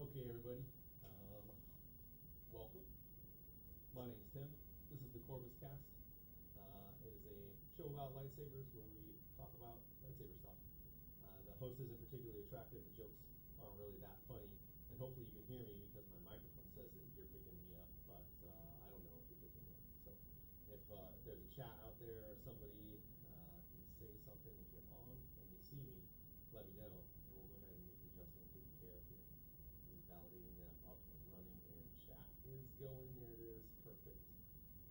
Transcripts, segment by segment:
Okay, everybody, welcome. My name's Tim. This is the Corvus Cast. It is a show about lightsabers where we talk about lightsaber stuff. The host isn't particularly attractive. The jokes aren't really that funny, and hopefully you can hear me because my microphone says that you're picking me up, but I don't know if you're picking me up. So if there's a chat out there or somebody can say something, if you're on and you see me, let me know, and we'll go ahead and get the adjustment taken care of here. Validating that I'm up and running, and chat is going. There it is. Perfect.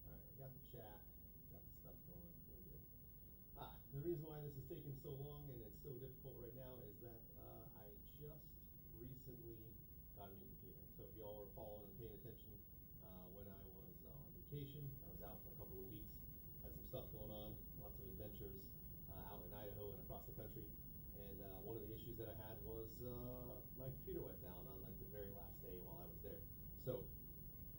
All right, got the chat, got the stuff going. Really good. The reason why this is taking so long and it's so difficult right now is that I just recently got a new computer. So if you all were following and paying attention when I was on vacation, I was out for a couple of weeks, had some stuff going on, lots of adventures out in Idaho and across the country. And one of the issues that I had was my computer went down on like the very last day while I was there. So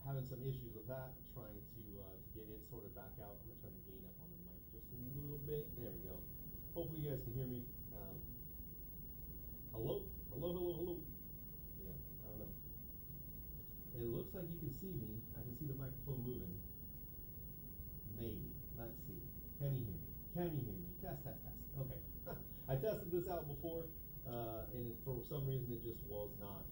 having some issues with that, trying to get it sorted back out. I'm gonna turn the gain up on the mic just a little bit. There we go. Hopefully you guys can hear me. Hello? Hello, hello, hello. Yeah, I don't know. It looks like you can see me. I can see the microphone moving. Maybe. Let's see. Can you hear me? Can you hear me? Test, test, test. Okay. I tested this out before, and for some reason it just was not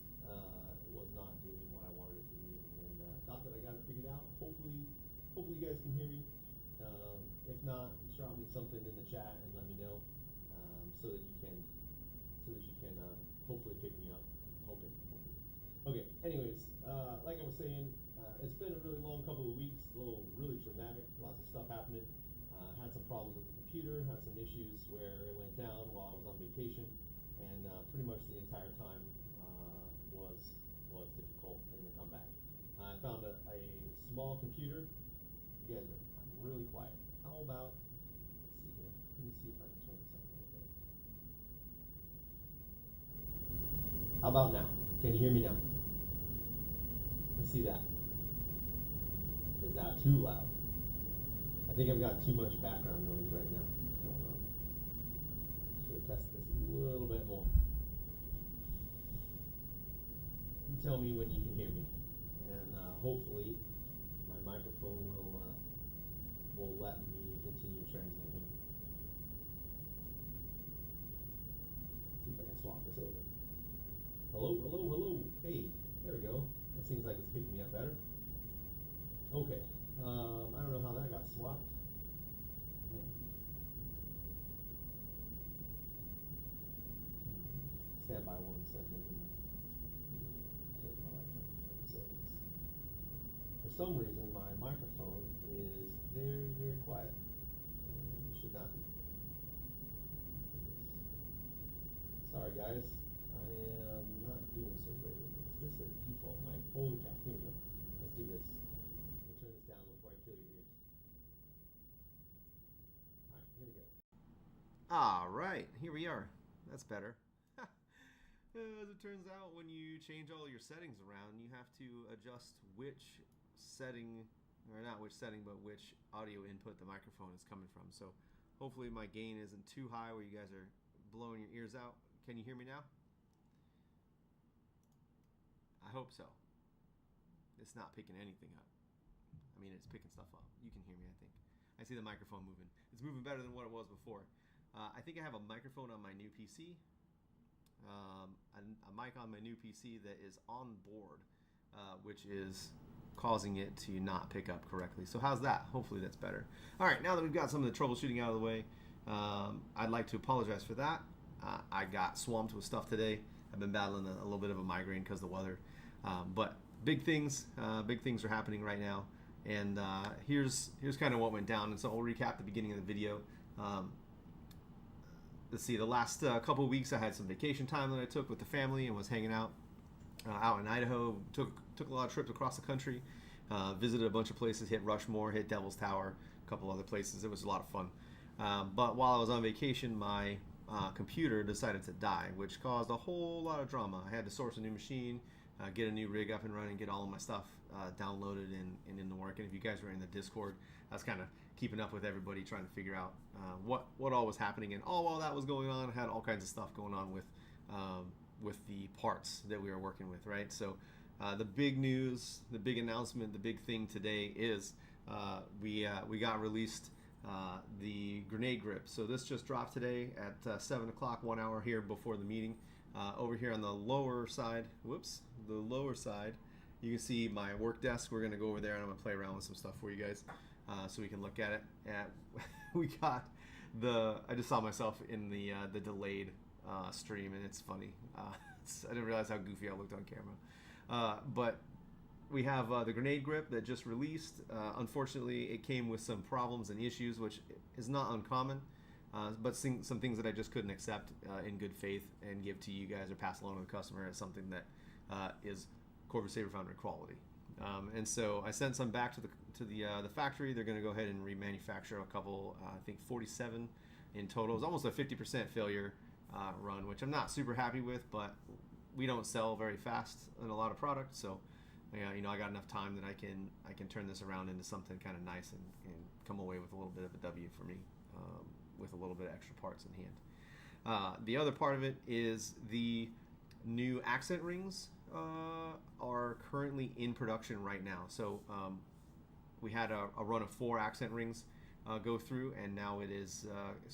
doing what I wanted it to do. And thought that I got it figured out. Hopefully you guys can hear me. If not, drop me something in the chat and let me know, so that you can hopefully pick me up. Hoping. Okay. Anyways, like I was saying, it's been a really long couple of weeks. Really traumatic. Lots of stuff happening. Had some problems with the computer, had some issues where it went down while I was on vacation, and pretty much the entire time was difficult in the comeback. I found a small computer. You guys I'm really quiet. How about, let's see here. Let me see if I can turn this up a little bit. How about now? Can you hear me now? Let's see that. Is that too loud? I think I've got too much background noise right now going on. Should have tested this a little bit more. You tell me when you can hear me, and hopefully my microphone will let me continue transmitting. Let's see if I can swap this over. Hello, hello, hello. Hey, there we go. That seems like it's picking me up better. Okay. I don't know how that got swapped. Stand by 1 second. Hit my microphone settings. For some reason, my microphone is very, very quiet. And it should not be. Sorry, guys. I am not doing so great with this. This is a default mic. Holy cow. Here we go. Let's do this. Turn this down before I kill your ears. All right, here we go. All right, here we are. That's better. As it turns out, when you change all your settings around, you have to adjust which setting, or not which setting, but which audio input the microphone is coming from. So hopefully my gain isn't too high where you guys are blowing your ears out. Can you hear me now? I hope so. It's not picking anything up. I mean, it's picking stuff up. You can hear me, I think. I see the microphone moving. It's moving better than what it was before. I think I have a microphone on my new PC, a mic on my new PC that is on board, which is causing it to not pick up correctly. So how's that? Hopefully that's better. All right, now that we've got some of the troubleshooting out of the way, I'd like to apologize for that. I got swamped with stuff today. I've been battling a little bit of a migraine because of the weather. But big things are happening right now. And here's kind of what went down. And so I'll recap the beginning of the video. Let's see, the last couple of weeks I had some vacation time that I took with the family and was hanging out in Idaho. Took a lot of trips across the country. Visited a bunch of places, hit Rushmore, hit Devil's Tower, a couple other places. It was a lot of fun. But while I was on vacation, my computer decided to die, which caused a whole lot of drama. I had to source a new machine, get a new rig up and running, get all of my stuff downloaded and into work. And if you guys were in the Discord, I was kind of keeping up with everybody, trying to figure out what all was happening. And all while that was going on, I had all kinds of stuff going on with the parts that we are working with, right? So the big news, the big announcement, the big thing today is we got released the grenade grip. So this just dropped today at 7 o'clock, 1 hour here before the meeting. Over here on the lower side, you can see my work desk. We're going to go over there and I'm going to play around with some stuff for you guys so we can look at it. We got I just saw myself in the delayed stream, and it's funny. I didn't realize how goofy I looked on camera. But we have the grenade grip that just released. Unfortunately, it came with some problems and issues, which is not uncommon. But some things that I just couldn't accept in good faith and give to you guys or pass along to the customer as something that is Corvus Saber Foundry quality. And so I sent some back to the factory. They're going to go ahead and remanufacture a couple. I think 47 in total. It was almost a 50% failure run, which I'm not super happy with. But we don't sell very fast in a lot of products, so I got enough time that I can turn this around into something kind of nice and come away with a little bit of a W for me, with a little bit of extra parts in hand. The other part of it is the new accent rings are currently in production right now. So we had a run of 4 accent rings go through, and now it's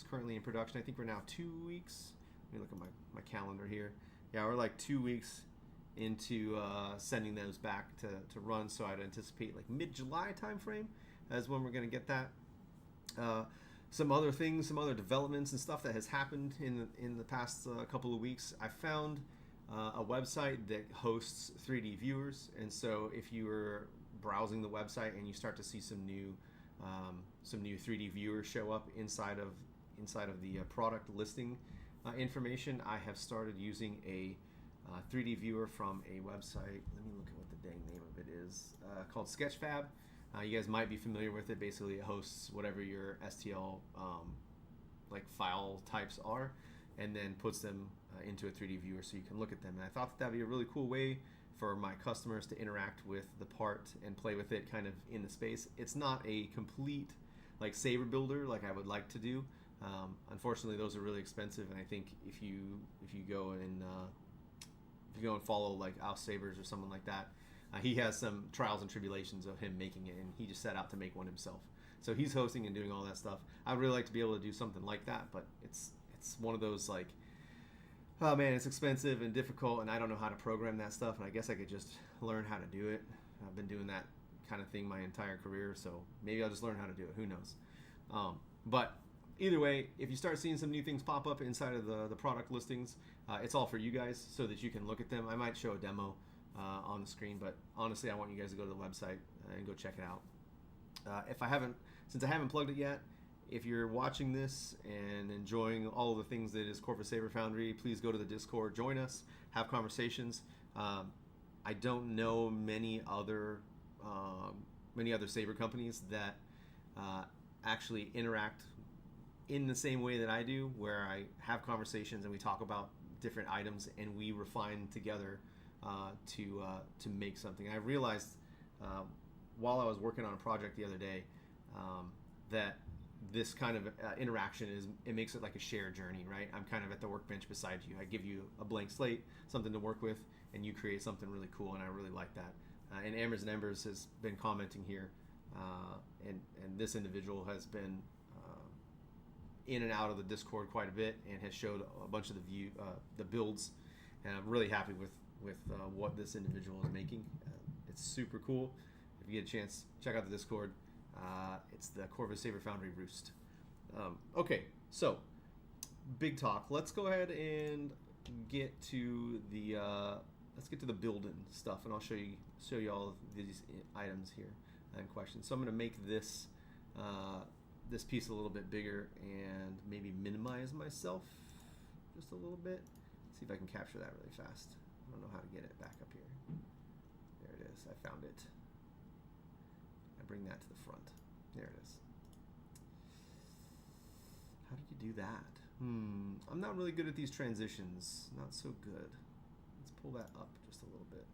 currently in production. I think we're now 2 weeks. Let me look at my calendar here. Yeah, we're like 2 weeks into sending those back to run. So I'd anticipate like mid-July timeframe as when we're going to get that. Some other things, some other developments and stuff that has happened in the past couple of weeks. I found a website that hosts 3D viewers, and so if you were browsing the website and you start to see some new 3D viewers show up inside of the product listing information, I have started using a 3D viewer from a website. Let me look at what the dang name of it is. Called Sketchfab. You guys might be familiar with it. Basically, it hosts whatever your STL like file types are, and then puts them into a 3D viewer so you can look at them. And I thought that'd be a really cool way for my customers to interact with the part and play with it kind of in the space. It's not a complete like saber builder like I would like to do. Unfortunately, those are really expensive, and I think if you go and follow like Al Sabers or someone like that, he has some trials and tribulations of him making it, and he just set out to make one himself. So he's hosting and doing all that stuff. I'd really like to be able to do something like that, but it's one of those like, oh man, it's expensive and difficult, and I don't know how to program that stuff, and I guess I could just learn how to do it. I've been doing that kind of thing my entire career, so maybe I'll just learn how to do it. Who knows? But either way, if you start seeing some new things pop up inside of the product listings, it's all for you guys so that you can look at them. I might show a demo on the screen, but honestly, I want you guys to go to the website and go check it out. Since I haven't plugged it yet, if you're watching this and enjoying all of the things that is Corvus Saber Foundry, please go to the Discord, join us, have conversations. I don't know many other saber companies that actually interact in the same way that I do, where I have conversations and we talk about different items and we refine together to make something. I realized while I was working on a project the other day that this kind of interaction it makes it like a shared journey, right? I'm kind of at the workbench beside you. I give you a blank slate, something to work with, and you create something really cool, and I really like that. And Amers and Embers has been commenting here, and this individual has been in and out of the Discord quite a bit and has showed a bunch of the builds, and I'm really happy with what this individual is making. It's super cool. If you get a chance, check out the Discord. It's the Corvus Saber Foundry Roost. Okay, so big talk. Let's go ahead and get to the building stuff, and I'll show you all of these items here and questions. So I'm going to make this piece a little bit bigger and maybe minimize myself just a little bit. See if I can capture that really fast. I don't know how to get it back up here. There it is. I found it. I bring that to the front. There it is. How did you do that? I'm not really good at these transitions. Not so good. Let's pull that up just a little bit.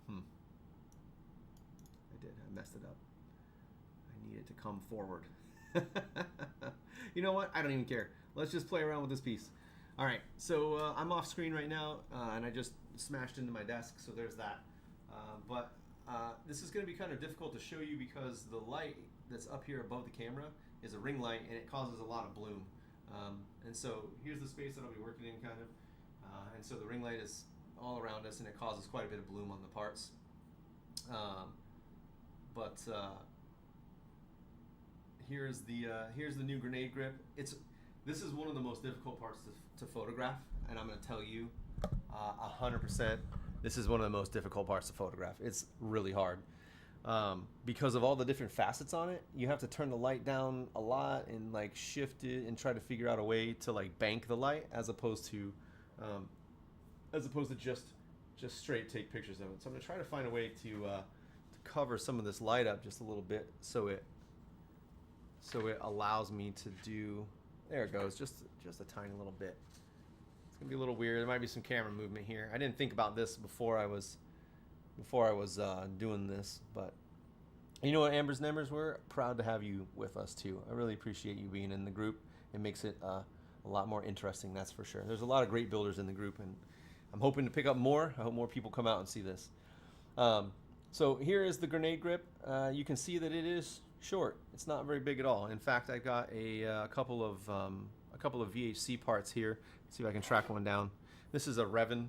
I did. I messed it up. I need it to come forward. You know what? I don't even care. Let's just play around with this piece. All right, so I'm off screen right now, and I just smashed into my desk, so there's that. But this is going to be kind of difficult to show you because the light that's up here above the camera is a ring light, and it causes a lot of bloom. And so here's the space that I'll be working in, kind of. And so the ring light is all around us, and it causes quite a bit of bloom on the parts. Here's the new grenade grip. This is one of the most difficult parts to photograph, and I'm going to tell you 100%. This is one of the most difficult parts to photograph. It's really hard because of all the different facets on it. You have to turn the light down a lot and like shift it and try to figure out a way to like bank the light as opposed to just straight take pictures of it. So I'm going to try to find a way to cover some of this light up just a little bit so it allows me to do. There it goes, just a tiny little bit. It's gonna be a little weird. There might be some camera movement here. I didn't think about this before I was doing this, but you know what, Ambers and Embers, we're proud to have you with us too. I really appreciate you being in the group. It makes it a lot more interesting, that's for sure. There's a lot of great builders in the group, and I'm hoping to pick up more. I hope more people come out and see this. So here is the grenade grip. You can see that it is short. It's not very big at all. In fact, I got a couple of VHC parts here. Let's see if I can track one down. This is a Revan,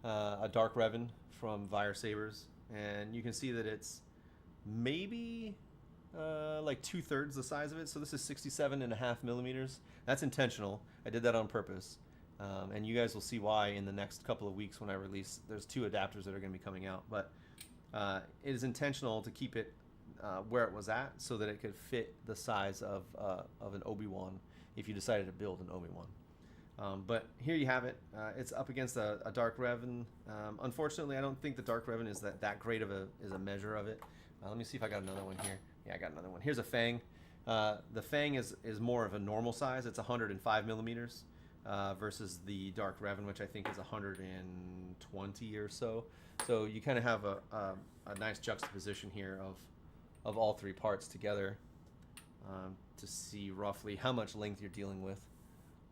a dark Revan from Vire Sabers, and you can see that it's maybe like 2/3 the size of it. So this is 67.5 millimeters. That's intentional. I did that on purpose, and you guys will see why in the next couple of weeks when I release. There's 2 adapters that are going to be coming out, but it is intentional to keep it where it was at so that it could fit the size of an Obi-Wan if you decided to build an Obi-Wan. But here you have it. It's up against a Dark Revan. Unfortunately, I don't think the Dark Revan is that great of a measure of it. Let me see if I got another one here. Yeah, I got another one. Here's a Fang. The Fang is more of a normal size. It's 105 millimeters versus the Dark Revan, which I think is 120 or so. So you kind of have a nice juxtaposition here of all 3 parts together to see roughly how much length you're dealing with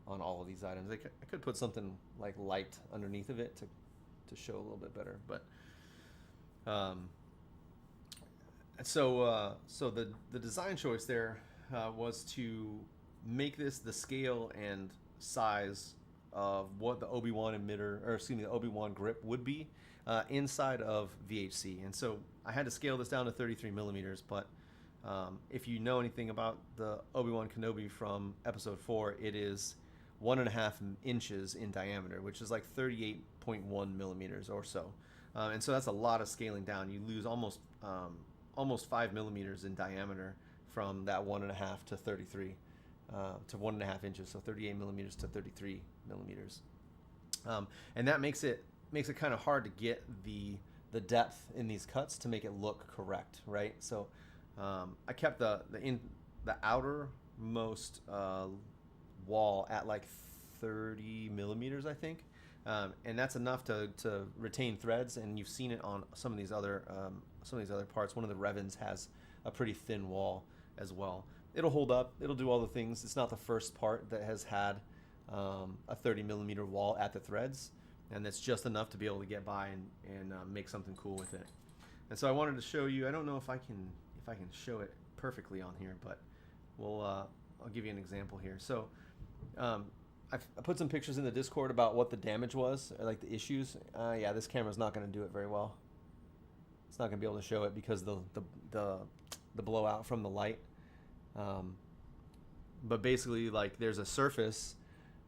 on all of these items. I could put something like light underneath of it to show a little bit better, but so the design choice there was to make this the scale and size of what the Obi-Wan the Obi-Wan grip would be inside of VHC. And so I had to scale this down to 33 millimeters, but if you know anything about the Obi-Wan Kenobi from episode 4, it is 1.5 inches in diameter, which is like 38.1 millimeters or so. And so that's a lot of scaling down. You lose almost 5 millimeters in diameter from that 1.5 to 33 to 1.5 inches, so 38 millimeters to 33 millimeters. And that makes it kind of hard to get the depth in these cuts to make it look correct, right? So I kept the outermost wall at like 30 millimeters, I think, and that's enough to retain threads. And you've seen it on some of these other parts. One of the Revans has a pretty thin wall as well. It'll hold up. It'll do all the things. It's not the first part that has had a 30 millimeter wall at the threads, and that's just enough to be able to get by and make something cool with it. And so I wanted to show you. I don't know if I can show it perfectly on here, but I'll give you an example here. So I put some pictures in the Discord about what the damage was, or like the issues. Yeah, this camera's not going to do it very well. It's not going to be able to show it because the blowout from the light. But basically, like, there's a surface.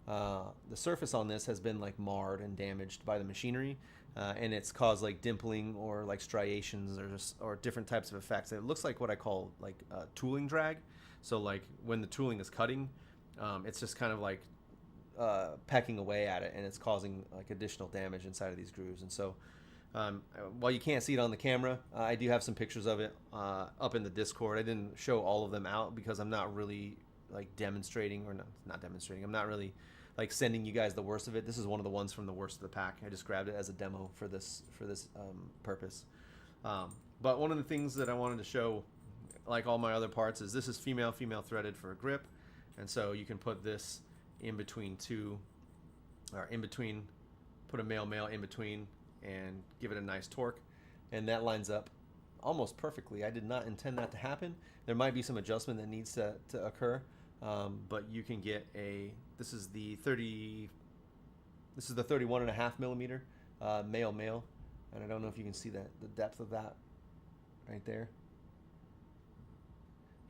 The surface on this has been like marred and damaged by the machinery, and it's caused like dimpling or like striations or different types of effects. It looks like what I call like tooling drag. So like when the tooling is cutting, it's just kind of like pecking away at it, and it's causing like additional damage inside of these grooves. And so while you can't see it on the camera, I do have some pictures of it up in the Discord. I didn't show all of them out because I'm not really like demonstrating, or not demonstrating. I'm not really like sending you guys the worst of it. This is one of the ones from the worst of the pack. I just grabbed it as a demo for this purpose. But one of the things that I wanted to show, like all my other parts, is this is female threaded for a grip, and so you can put this in between two or in between, put a male in between and give it a nice torque, and that lines up almost perfectly. I did not intend that to happen. There might be some adjustment that needs to occur, but you can get this is the 31.5 millimeter male, and I don't know if you can see that, the depth of that right there.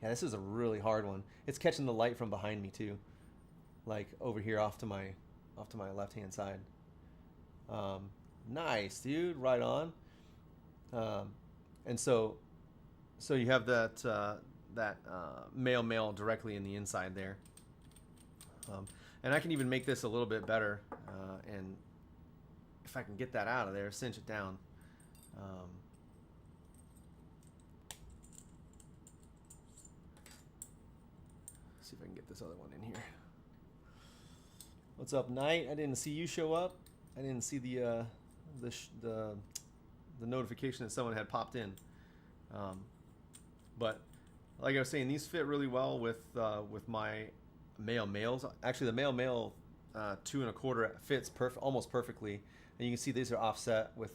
Yeah, this is a really hard one. It's catching the light from behind me too, like over here off to my left hand side. Nice, dude, right on. And so you have that male directly in the inside there. And I can even make this a little bit better, and if I can get that out of there, cinch it down. See if I can get this other one in here. What's up, Knight? I didn't see you show up. I didn't see the notification that someone had popped in. But like I was saying, these fit really well with my males. Actually, the male 2 1/4 fits almost perfectly, and you can see these are offset with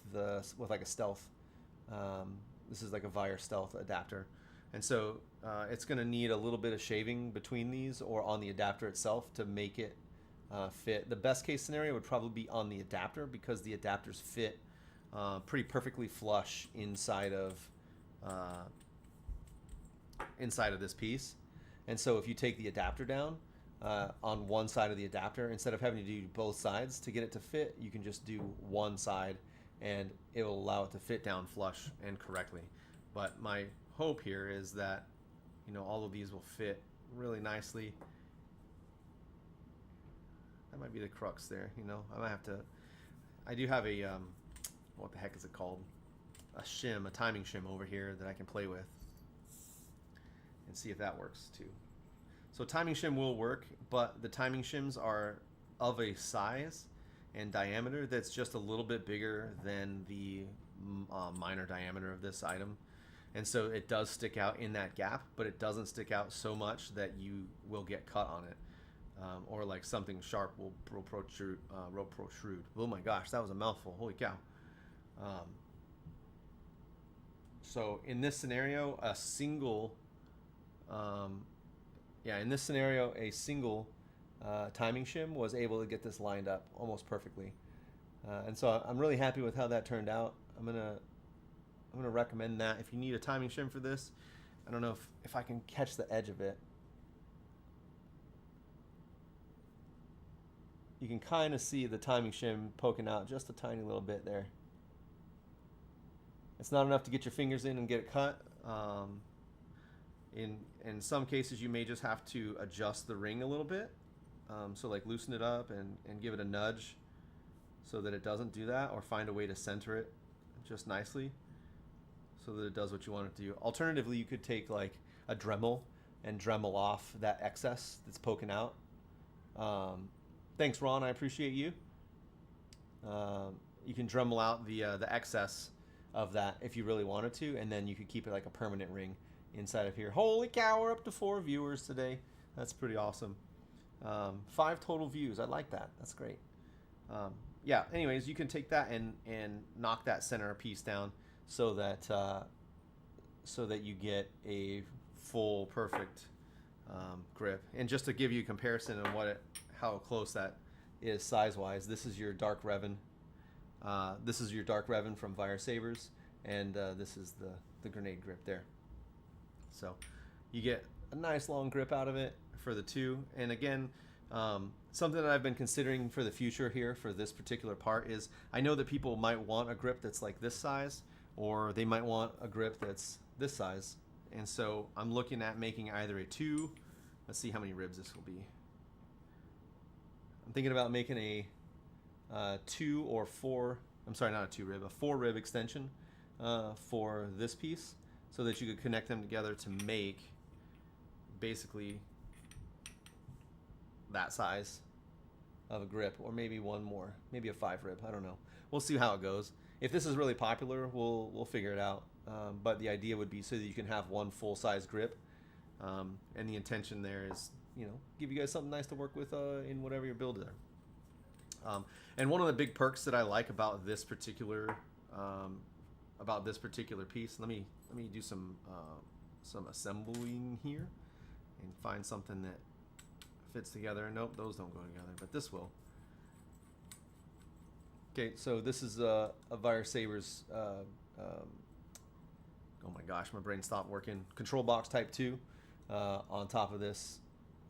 like a stealth. This is like a Vire stealth adapter, and so it's going to need a little bit of shaving between these or on the adapter itself to make it fit. The best case scenario would probably be on the adapter, because the adapters fit pretty perfectly flush inside of this piece. And so if you take the adapter down on one side of the adapter, instead of having to do both sides to get it to fit, you can just do one side and it will allow it to fit down flush and correctly. But my hope here is that, you know, all of these will fit really nicely. That might be the crux there, you know. I might have to, I do have a what the heck is it called, a timing shim over here that I can play with and see if that works too. So timing shim will work, but the timing shims are of a size and diameter that's just a little bit bigger than the minor diameter of this item, and so it does stick out in that gap, but it doesn't stick out so much that you will get cut on it, or like something sharp will protrude. Oh my gosh, that was a mouthful. Holy cow. So in this scenario, a single timing shim was able to get this lined up almost perfectly, and so I'm really happy with how that turned out. I'm gonna recommend that if you need a timing shim for this. I don't know if I can catch the edge of it. You can kind of see the timing shim poking out just a tiny little bit there. It's not enough to get your fingers in and get it cut. In some cases, you may just have to adjust the ring a little bit. So like loosen it up and give it a nudge so that it doesn't do that, or find a way to center it just nicely so that it does what you want it to do. Alternatively, you could take like a Dremel and Dremel off that excess that's poking out. Thanks, Ron. I appreciate you. You can Dremel out the excess of that if you really wanted to, and then you could keep it like a permanent ring inside of here. Holy cow, we're up to 4 viewers today. That's pretty awesome. 5 total views. I like that. That's great. Yeah, anyways, you can take that and knock that center piece down so that you get a full perfect grip. And just to give you a comparison on how close that is size-wise, this is your Dark Revan. This is your Dark Revan from Vire Sabers, and this is the grenade grip there. So you get a nice long grip out of it for the 2. And again, something that I've been considering for the future here for this particular part is, I know that people might want a grip that's like this size, or they might want a grip that's this size. And so I'm looking at making either a 2, let's see how many ribs this will be. I'm thinking about making a 2 or 4, I'm sorry, not a 2 rib, a 4 rib extension for this piece, so that you could connect them together to make basically that size of a grip, or maybe one more, maybe a 5 rib. I don't know. We'll see how it goes. If this is really popular, we'll figure it out. But the idea would be so that you can have one full size grip, and the intention there is, you know, give you guys something nice to work with in whatever your build is. And one of the big perks that I like about this particular piece, let me do some assembling here and find something that fits together. Nope, those don't go together, but this will. Okay, so this is a Virus Saber's. Oh my gosh, my brain stopped working. Control box Type 2 on top of this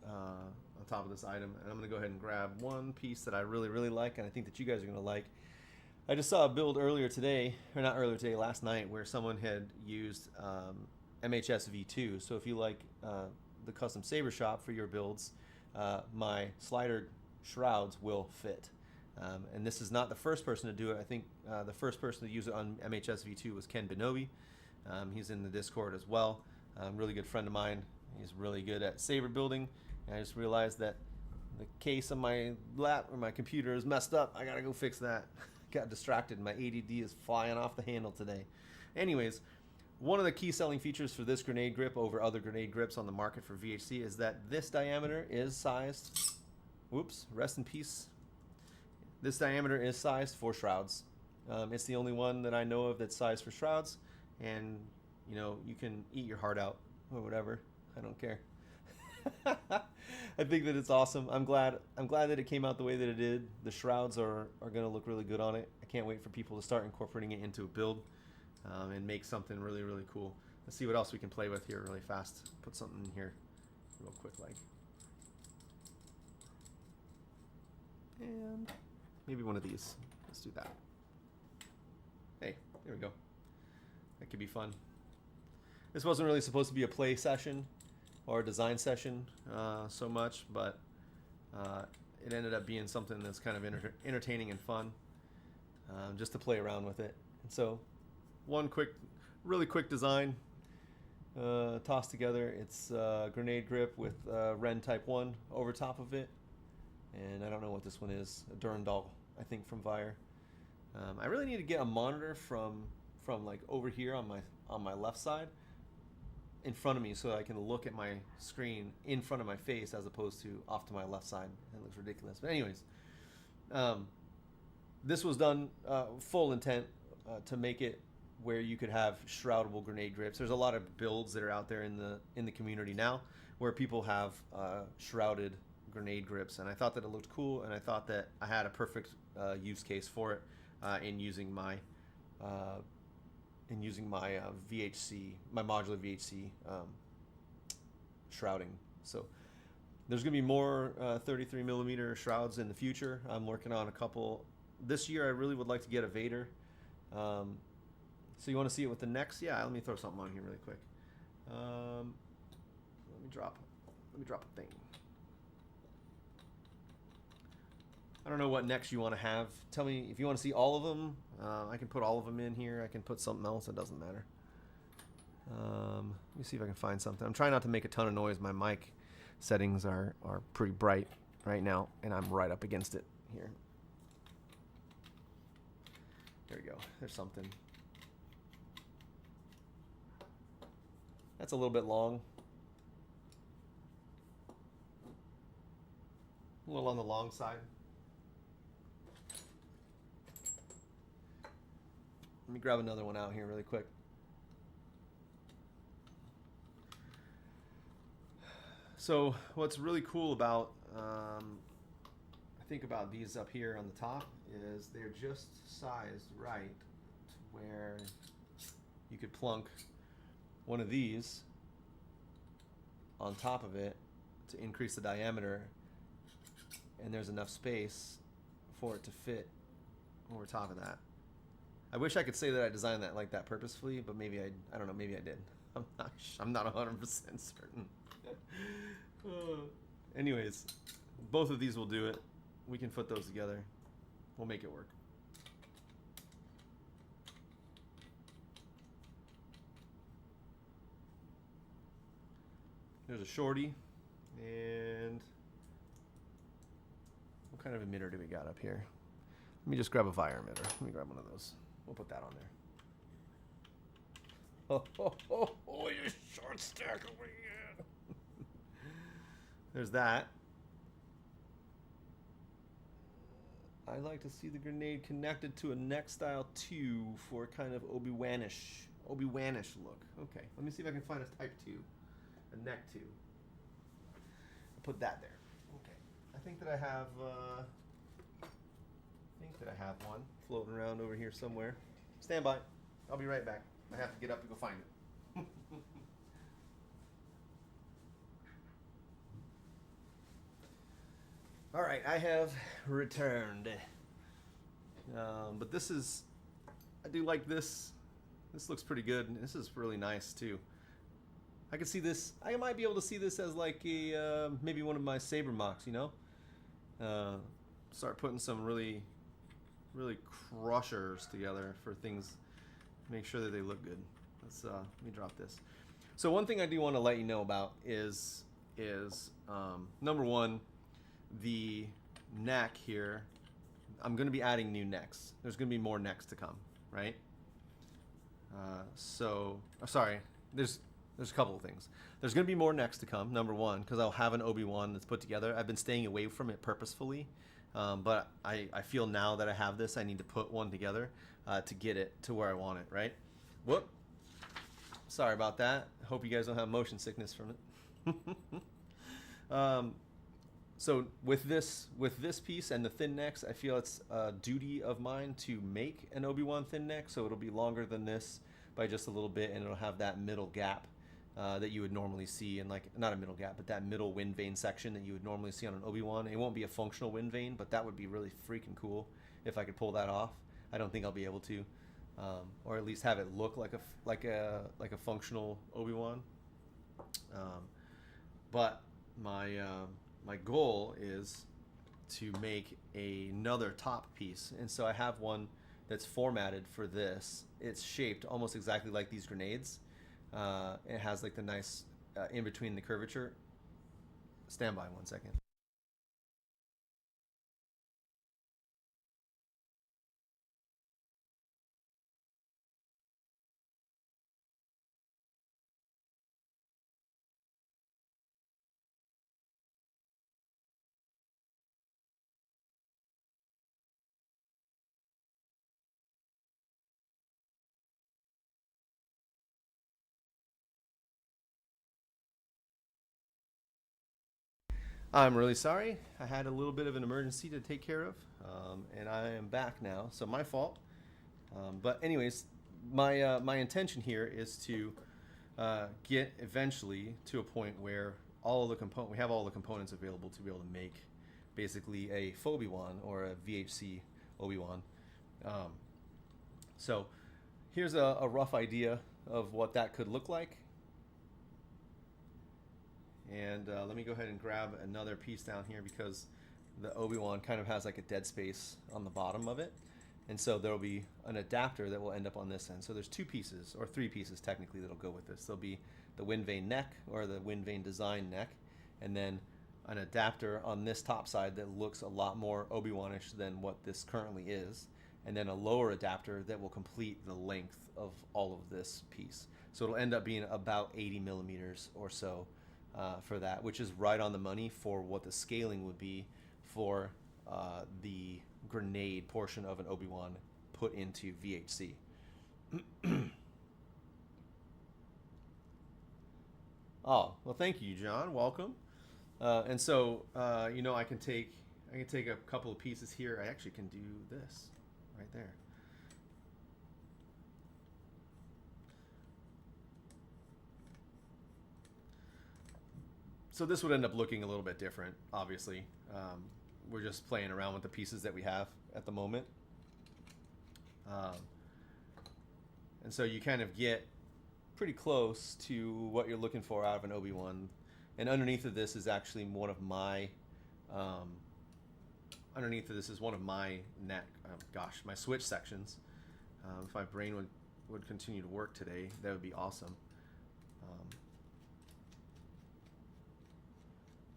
item, and I'm gonna go ahead and grab one piece that I really like, and I think that you guys are gonna like. I just saw a build earlier today, or not earlier today, last night, where someone had used MHS V2. So if you like the custom saber shop for your builds, my slider shrouds will fit. And this is not the first person to do it. I think the first person to use it on MHS V2 was Ken Benobi. He's in the Discord as well. Really good friend of mine. He's really good at saber building. And I just realized that the case on my lap or my computer is messed up. I gotta go fix that. Got distracted. My ADD is flying off the handle today. Anyways, one of the key selling features for this grenade grip over other grenade grips on the market for VHC is that this diameter is sized. Whoops, rest in peace. This diameter is sized for shrouds. It's the only one that I know of that's sized for shrouds, and you know, you can eat your heart out or whatever. I don't care. I think that it's awesome. I'm glad that it came out the way that it did. The shrouds are going to look really good on it. I can't wait for people to start incorporating it into a build and make something really cool. Let's see what else we can play with here really fast. Put something in here real quick, like, and maybe one of these. Let's do that. Hey, there we go. That could be fun. This wasn't really supposed to be a play session or a design session so much, but it ended up being something that's kind of entertaining and fun, just to play around with it. And so one really quick design tossed together. It's a grenade grip with Ren Type 1 over top of it, and I don't know what this one is, a Durandal, I think, from Vire. I really need to get a monitor from like over here on my left side in front of me, so I can look at my screen in front of my face as opposed to off to my left side. It looks ridiculous. But anyways, this was done full intent to make it where you could have shroudable grenade grips. There's a lot of builds that are out there in the community now where people have shrouded grenade grips, and I thought that it looked cool, and I thought that I had a perfect use case for it in using my VHC, my modular VHC shrouding. So there's going to be more 33 millimeter shrouds in the future. I'm working on a couple. This year I really would like to get a Vader. So you want to see it with the next? Yeah, let me throw something on here really quick. Let me drop a thing. I don't know what next you want to have. Tell me if you want to see all of them. I can put all of them in here. I can put something else. It doesn't matter. Let me see if I can find something. I'm trying not to make a ton of noise. My mic settings are pretty bright right now, and I'm right up against it here. There we go. There's something. That's a little bit long. A little on the long side. Let me grab another one out here really quick. So what's really cool about, I think about these up here on the top, is they're just sized right to where you could plunk one of these on top of it to increase the diameter, and there's enough space for it to fit over top of that. I wish I could say that I designed that like that purposefully, but maybe I don't know, maybe I did. I'm not 100% certain. Anyways, both of these will do it. We can put those together. We'll make it work. There's a shorty, and what kind of emitter do we got up here? Let me just grab a Vire emitter. Let me grab one of those. We'll put that on there. Oh, you short stack over here. There's that. I like to see the grenade connected to a neck style 2 for kind of Obi-Wanish look. Okay, let me see if I can find a type 2, a neck 2. I'll put that there. Okay, I think that I have one floating around over here somewhere. Stand by. I'll be right back. I have to get up and go find it. All right, I have returned. But this is, I do like this. This looks pretty good. This is really nice too. I could see this. I might be able to see this as like a maybe one of my saber mocks. You know, start putting some really crushers together for things. Make sure that they look good. Let me drop this. So one thing I do want to let you know about is number one, the neck here. I'm going to be adding new necks. There's going to be more necks to come, right? Sorry. There's a couple of things. There's going to be more necks to come. Number one, because I'll have an Obi-Wan that's put together. I've been staying away from it purposefully, but I feel now that I have this, I need to put one together to get it to where I want it, right? Whoop. Sorry about that. I hope you guys don't have motion sickness from it. So with this piece and the thin necks, I feel it's a duty of mine to make an Obi-Wan thin neck, so it'll be longer than this by just a little bit, and it'll have that middle gap that you would normally see in, like, not a middle gap, but that middle wind vane section that you would normally see on an Obi-Wan. It won't be a functional wind vane, but that would be really freaking cool if I could pull that off. I don't think I'll be able to, or at least have it look like a functional Obi-Wan. But my goal is to make another top piece, and so I have one that's formatted for this. It's shaped almost exactly like these grenades. It has like the nice in between the curvature. Stand by 1 second. I'm really sorry. I had a little bit of an emergency to take care of, and I am back now. So my fault. But anyways, my intention here is to get eventually to a point where we have all the components available to be able to make basically a Obi-Wan or a VHC Obi-Wan. So here's a rough idea of what that could look like. And let me go ahead and grab another piece down here because the Obi-Wan kind of has like a dead space on the bottom of it. And so there'll be an adapter that will end up on this end. So there's 2 pieces, or 3 pieces technically, that'll go with this. There'll be the wind vane neck, or the wind vane design neck, and then an adapter on this top side that looks a lot more Obi-Wan-ish than what this currently is, and then a lower adapter that will complete the length of all of this piece. So it'll end up being about 80 millimeters or so for that, which is right on the money for what the scaling would be for the grenade portion of an Obi-Wan put into VHC. Oh, well, thank you, John. Welcome. And so, I can take a couple of pieces here. I actually can do this right there. So this would end up looking a little bit different, obviously. We're just playing around with the pieces that we have at the moment. And so you kind of get pretty close to what you're looking for out of an Obi-Wan. And underneath of this is actually one of my my switch sections. If my brain would continue to work today, that would be awesome.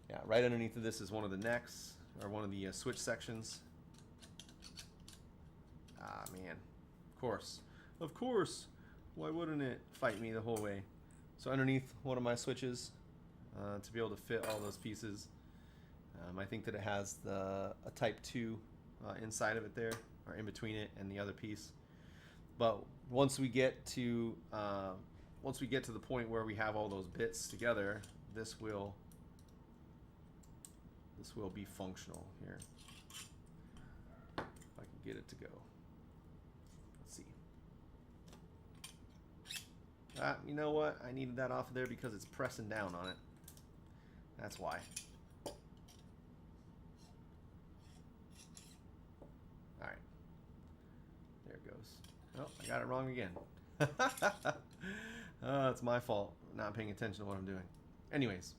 Yeah, right underneath of this is one of the necks, or one of the switch sections. Ah, man. Of course. Why wouldn't it fight me the whole way? So underneath one of my switches, to be able to fit all those pieces, I think that it has a Type 2 inside of it there, or in between it and the other piece. But once we get to the point where we have all those bits together, this will be functional here. If I can get it to go. Let's see. You know what? I needed that off of there because it's pressing down on it. That's why. All right. There it goes. Oh, I got it wrong again. It's my fault not paying attention to what I'm doing. Anyways,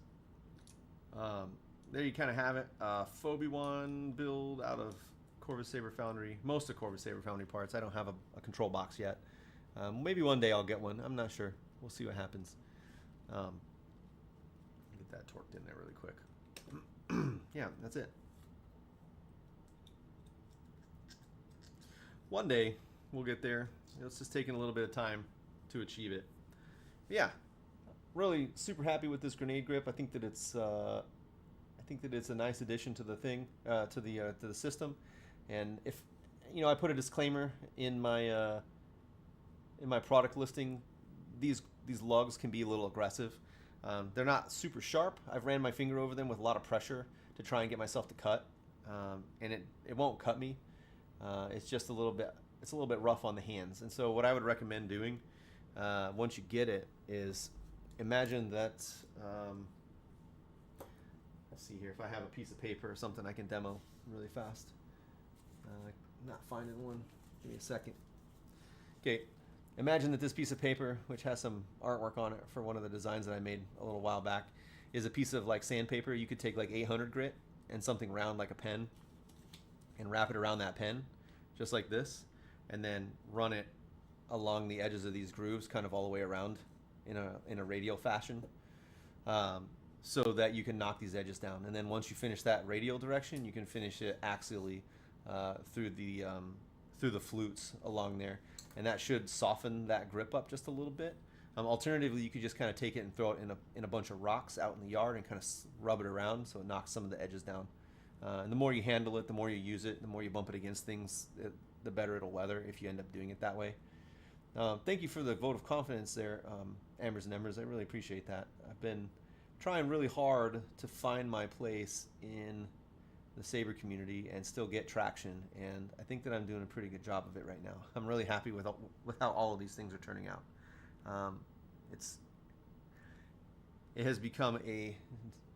there you kind of have it. Phobie 1 build out of Corvus Saber Foundry. Most of Corvus Saber Foundry parts. I don't have a control box yet. Maybe one day I'll get one. I'm not sure. We'll see what happens. Get that torqued in there really quick. Yeah, that's it. One day we'll get there. It's just taking a little bit of time to achieve it. But yeah, really super happy with this grenade grip. I think that it's a nice addition to the thing, to the system. And if I put a disclaimer in my product listing, these lugs can be a little aggressive. They're not super sharp. I've ran my finger over them with a lot of pressure to try and get myself to cut, and it won't cut me. It's just a little bit rough on the hands. And so what I would recommend doing once you get it is imagine that. Let's see here if I have a piece of paper or something I can demo really fast. Not finding one. Give me a second. Okay. Imagine that this piece of paper, which has some artwork on it for one of the designs that I made a little while back, is a piece of like sandpaper. You could take like 800 grit and something round like a pen and wrap it around that pen, just like this, and then run it along the edges of these grooves kind of all the way around in a radial fashion, so that you can knock these edges down. And then once you finish that radial direction, you can finish it axially through the flutes along there. And that should soften that grip up just a little bit. Alternatively, you could just kind of take it and throw it in a bunch of rocks out in the yard and kind of rub it around so it knocks some of the edges down. And the more you handle it, the more you use it, the more you bump it against things, the better it'll weather if you end up doing it that way. Thank you for the vote of confidence there, Ambers and Embers. I really appreciate that. I've been trying really hard to find my place in the Saber community and still get traction, and I think that I'm doing a pretty good job of it right now. I'm really happy with how all of these things are turning out. It has become a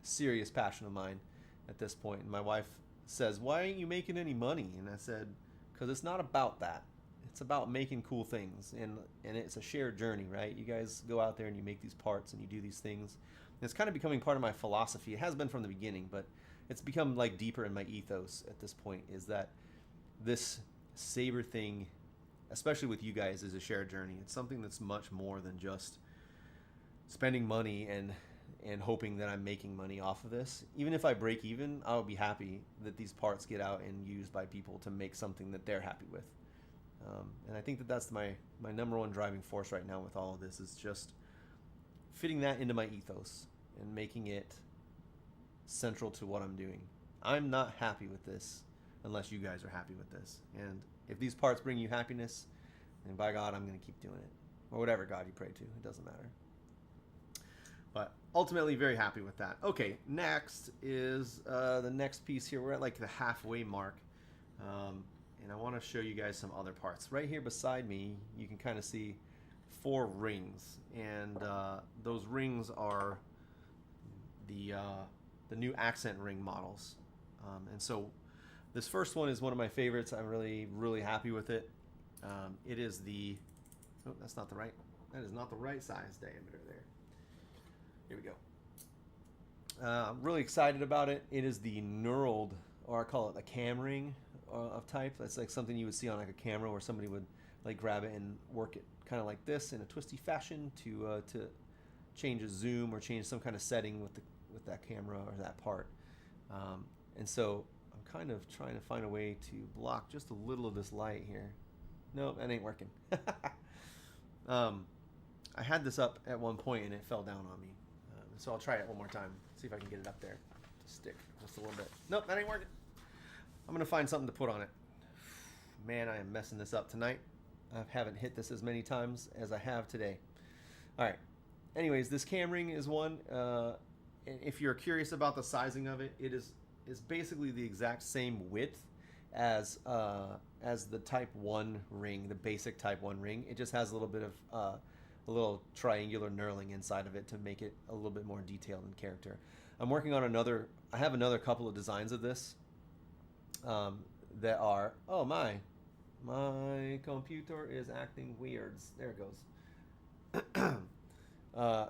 serious passion of mine at this point. And my wife says, "Why aren't you making any money?" And I said, "Because it's not about that. It's about making cool things, and it's a shared journey, right? You guys go out there and you make these parts and you do these things. And it's kind of becoming part of my philosophy. It has been from the beginning, but it's become like deeper in my ethos at this point, is that this Saber thing, especially with you guys, is a shared journey. It's something that's much more than just spending money and hoping that I'm making money off of this. Even if I break even, I'll be happy that these parts get out and used by people to make something that they're happy with. And I think that that's my number one driving force right now with all of this, is just fitting that into my ethos and making it central to what I'm doing. I'm not happy with this unless you guys are happy with this. And if these parts bring you happiness, then by God, I'm going to keep doing it. Or whatever God you pray to. It doesn't matter. But ultimately, very happy with that. Okay, next is the next piece here. We're at like the halfway mark. And I want to show you guys some other parts. Right here beside me, you can kind of see 4 rings. And those rings are the new accent ring models. And so this first one is one of my favorites. I'm really, really happy with it. It is the... Oh, that is not the right size diameter there. Here we go. I'm really excited about it. It is the knurled, or I call it a cam ring of type. That's like something you would see on like a camera where somebody would like grab it and work it kind of like this in a twisty fashion to change a zoom or change some kind of setting with that camera or that part. And so I'm kind of trying to find a way to block just a little of this light here. Nope, that ain't working. I had this up at one point and it fell down on me. So I'll try it one more time. See if I can get it up there to stick just a little bit. Nope, that ain't working. I'm gonna find something to put on it. Man, I am messing this up tonight. I haven't hit this as many times as I have today. All right. Anyways, this cam ring is one. If you're curious about the sizing of it, it is basically the exact same width as the Type 1 ring, the basic Type 1 ring. It just has a little bit of a little triangular knurling inside of it to make it a little bit more detailed in character. I'm working on another. I have another couple of designs of this that are. Oh my computer is acting weirds. There it goes. There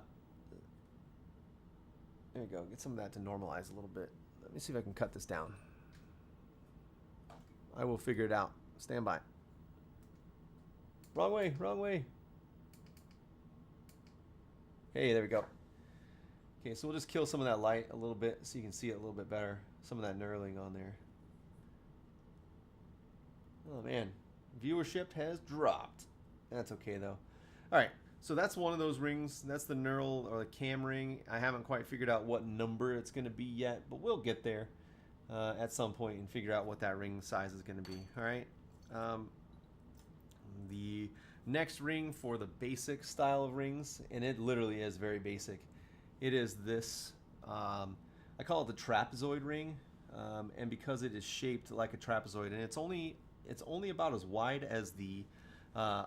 you go. Get some of that to normalize a little bit. Let me see if I can cut this down. I will figure it out. Stand by. Wrong way, wrong way. Hey, there we go. Okay, so we'll just kill some of that light a little bit so you can see it a little bit better. Some of that knurling on there. Oh man, viewership has dropped. That's okay though. All right, so that's one of those rings. That's the knurl or the cam ring. I haven't quite figured out what number it's going to be yet, but we'll get there at some point and figure out what that ring size is going to be. All right. The next ring for the basic style of rings, and it literally is very basic. It is this. I call it the trapezoid ring, and because it is shaped like a trapezoid, and it's only about as wide as the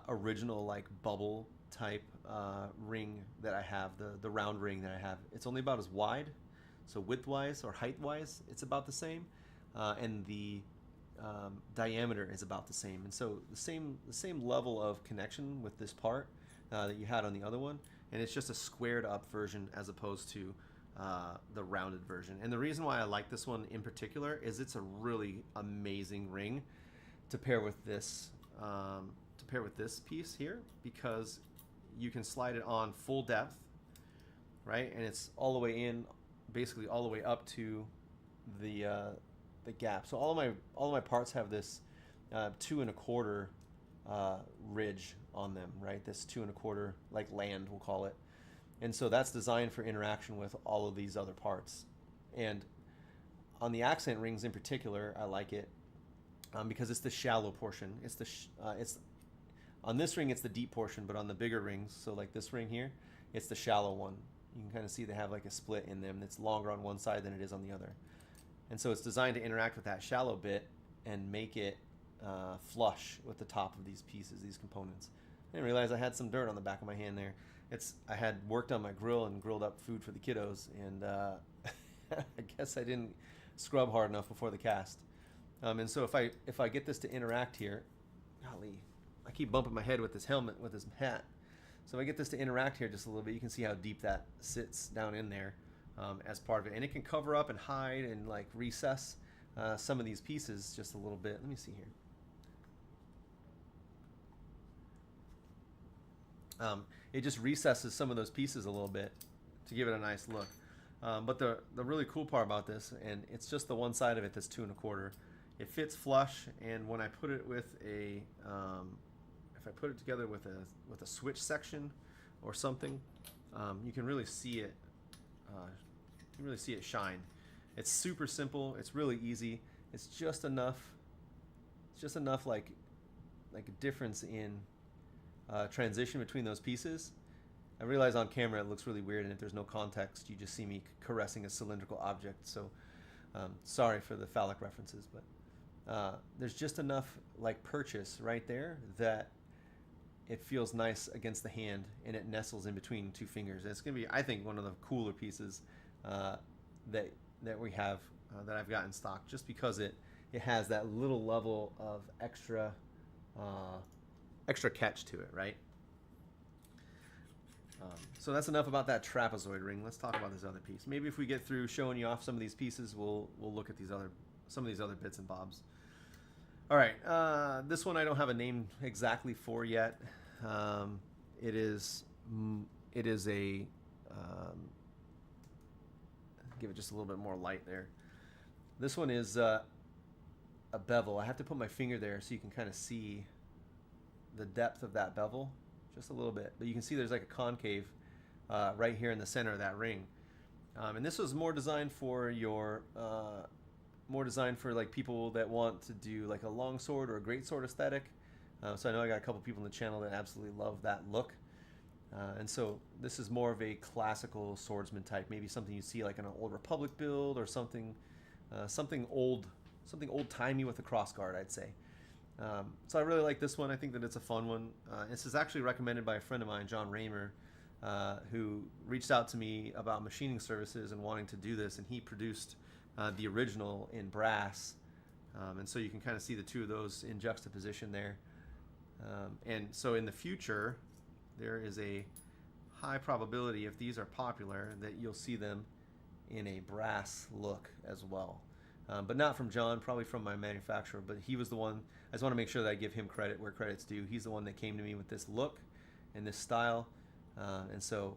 original like bubble type ring that I have, the round ring that I have. It's only about as wide, so width-wise or height-wise, it's about the same, and the diameter is about the same. And so the same level of connection with this part that you had on the other one, and it's just a squared up version as opposed to the rounded version. And the reason why I like this one in particular is it's a really amazing ring to pair with this piece here, because you can slide it on full depth, right? And it's all the way in, basically all the way up to the gap. So all of my parts have this 2 1/4 ridge on them, right? This 2 1/4 like land, we'll call it. And so that's designed for interaction with all of these other parts. And on the accent rings in particular, I like it because it's the shallow portion. It's on this ring, it's the deep portion, but on the bigger rings, so like this ring here, it's the shallow one. You can kind of see they have like a split in them that's longer on one side than it is on the other. And so it's designed to interact with that shallow bit and make it flush with the top of these pieces, these components. I didn't realize I had some dirt on the back of my hand there. I had worked on my grill and grilled up food for the kiddos, and I guess I didn't scrub hard enough before the cast. And so if I get this to interact here, golly, I keep bumping my head with this helmet, with this hat. So if I get this to interact here just a little bit, you can see how deep that sits down in there as part of it. And it can cover up and hide and like recess some of these pieces just a little bit. Let me see here. It just recesses some of those pieces a little bit to give it a nice look. But the really cool part about this, and it's just the one side of it that's 2 1/4. It fits flush, and when I put it with if I put it together with a switch section or something, you can really see it. You can really see it shine. It's super simple. It's really easy. It's just enough. It's just enough like a difference in transition between those pieces. I realize on camera it looks really weird, and if there's no context, you just see me caressing a cylindrical object. So sorry for the phallic references, but there's just enough like purchase right there that it feels nice against the hand, and it nestles in between two fingers. And it's gonna be, I think, one of the cooler pieces that we have that I've got in stock, just because it has that little level of extra catch to it, right? So that's enough about that trapezoid ring. Let's talk about this other piece. Maybe if we get through showing you off some of these pieces, we'll look at some of these other bits and bobs. All right, this one I don't have a name exactly for yet. It is a give it just a little bit more light there. This one is a bevel. I have to put my finger there so you can kind of see the depth of that bevel just a little bit, but you can see there's like a concave right here in the center of that ring. And this was more designed for your more designed for like people that want to do like a long sword or a great sword aesthetic. So I know I got a couple people in the channel that absolutely love that look. And so this is more of a classical swordsman type, maybe something you see like in an old Republic build or something, something old timey with a crossguard, I'd say. So I really like this one. I think that it's a fun one. This is actually recommended by a friend of mine, John Raymer, who reached out to me about machining services and wanting to do this, and he produced the original in brass. And so you can kind of see the two of those in juxtaposition there. And so in the future, there is a high probability, if these are popular, that you'll see them in a brass look as well. But not from John, probably from my manufacturer, but he was the one. I just want to make sure that I give him credit where credit's due. He's the one that came to me with this look and this style. And so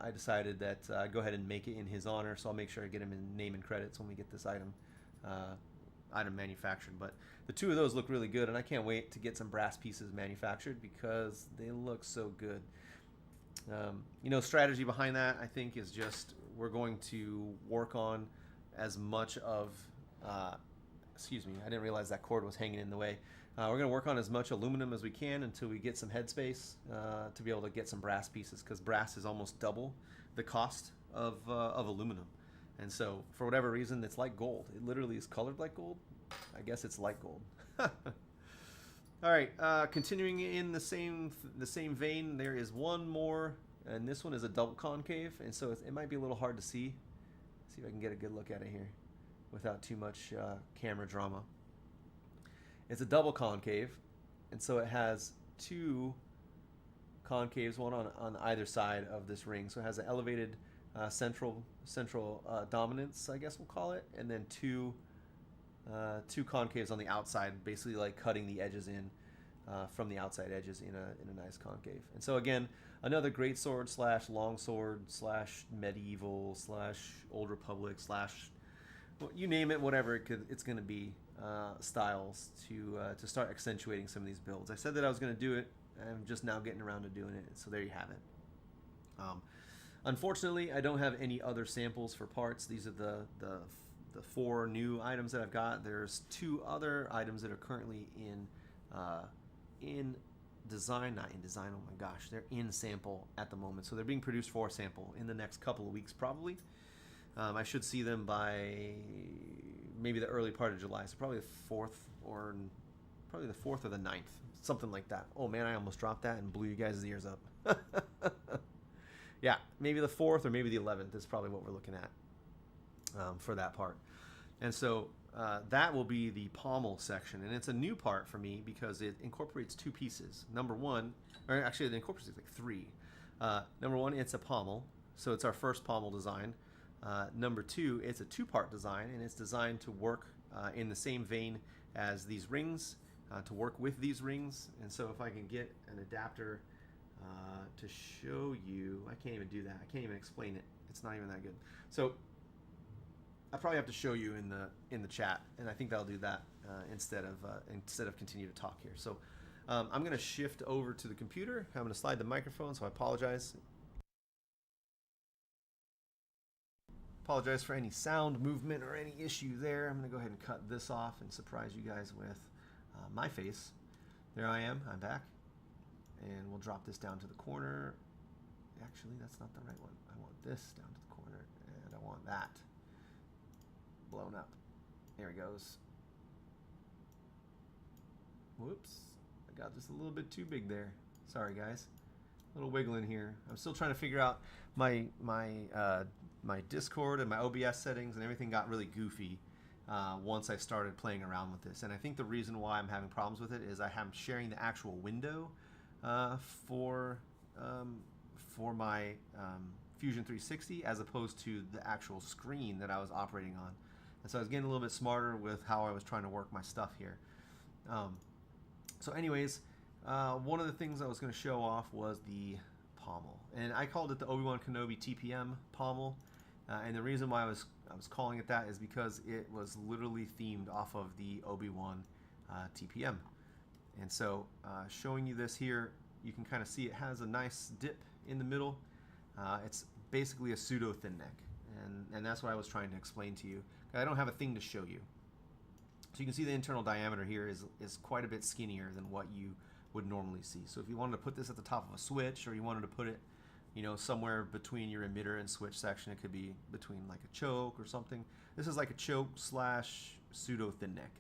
I decided that I'd go ahead and make it in his honor, so I'll make sure I get him in name and credits when we get this item manufactured. But the two of those look really good, and I can't wait to get some brass pieces manufactured because they look so good. You know, strategy behind that, I think, is just we're going to work on as much of excuse me, I didn't realize that cord was hanging in the way. We're going to work on as much aluminum as we can until we get some headspace to be able to get some brass pieces, because brass is almost double the cost of aluminum. And so for whatever reason, it's like gold. It literally is colored like gold. I guess it's like gold. All right, continuing in the same vein, there is one more, and this one is a double concave, and so it might be a little hard to see. See if I can get a good look at it here without too much camera drama. It's a double concave, and so it has two concaves, one on either side of this ring. So it has an elevated central dominance, I guess we'll call it, and then two concaves on the outside, basically like cutting the edges in from the outside edges in a nice concave. And so again, another great sword slash long sword slash medieval slash old Republic slash, well, you name it, whatever it's going to be, styles to start accentuating some of these builds. I said that I was going to do it. I'm just now getting around to doing it. So there you have it. Unfortunately, I don't have any other samples for parts. These are the 4 new items that I've got. There's 2 other items that are currently in design, not in design, oh my gosh, they're in sample at the moment. So they're being produced for sample in the next couple of weeks probably. I should see them by maybe the early part of July, so probably the 4th or the 9th, something like that. Oh man, I almost dropped that and blew you guys' ears up. Yeah, maybe the 4th or maybe the 11th is probably what we're looking at for that part. And so that will be the pommel section, and it's a new part for me because it incorporates 2 pieces. Number one, or actually it incorporates like 3. Number one, it's a pommel, so it's our first pommel design. Number 2, it's a 2-part design, and it's designed to work in the same vein as these rings, to work with these rings. And so if I can get an adapter to show you, I can't even do that. I can't even explain it. It's not even that good. So I probably have to show you in the chat, and I think that'll do that instead of continue to talk here. So I'm going to shift over to the computer. I'm going to slide the microphone, so I apologize. Apologize for any sound movement or any issue there. I'm going to go ahead and cut this off and surprise you guys with my face. There I am. I'm back. And we'll drop this down to the corner. Actually, that's not the right one. I want this down to the corner, and I want that blown up. There it goes. Whoops. I got just a little bit too big there. Sorry, guys. A little wiggling here. I'm still trying to figure out my Discord and my OBS settings, and everything got really goofy once I started playing around with this. And I think the reason why I'm having problems with it is I am sharing the actual window for my Fusion 360 as opposed to the actual screen that I was operating on. And so I was getting a little bit smarter with how I was trying to work my stuff here. So anyways, one of the things I was going to show off was the pommel, and I called it the Obi-Wan Kenobi TPM pommel. And the reason why I was calling it that is because it was literally themed off of the Obi-Wan TPM. And so showing you this here, you can kind of see it has a nice dip in the middle. It's basically a pseudo thin neck. and that's what I was trying to explain to you. I don't have a thing to show you. So you can see the internal diameter here is quite a bit skinnier than what you would normally see. So if you wanted to put this at the top of a switch, or you wanted to put it, you know, somewhere between your emitter and switch section, it could be between like a choke or something. This is like a choke slash pseudo thin neck.